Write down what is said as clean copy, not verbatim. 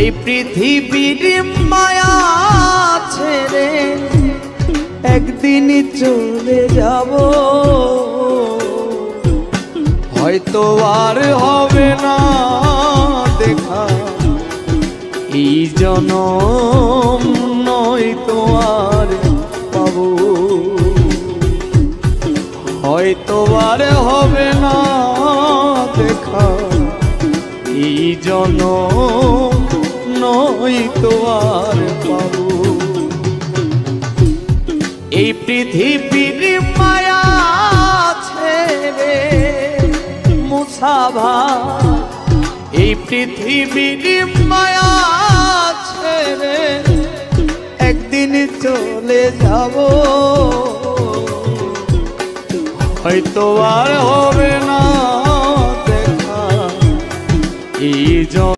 এই পৃথিবীর মায়া ছেড়ে একদিন চলে যাব, হয়তো আর হবে না দেখা এই জনম, নয়তো আর পাবো, হয়তো আর হবে না দেখা এই জনম, নয়তো আর পাবো। এই পৃথিবীর মায়া ছেড়ে মুসাভা, এই পৃথিবীর মায়া ছেড়ে একদিন চলে যাব, হয়তো আর হবে না দেখা এই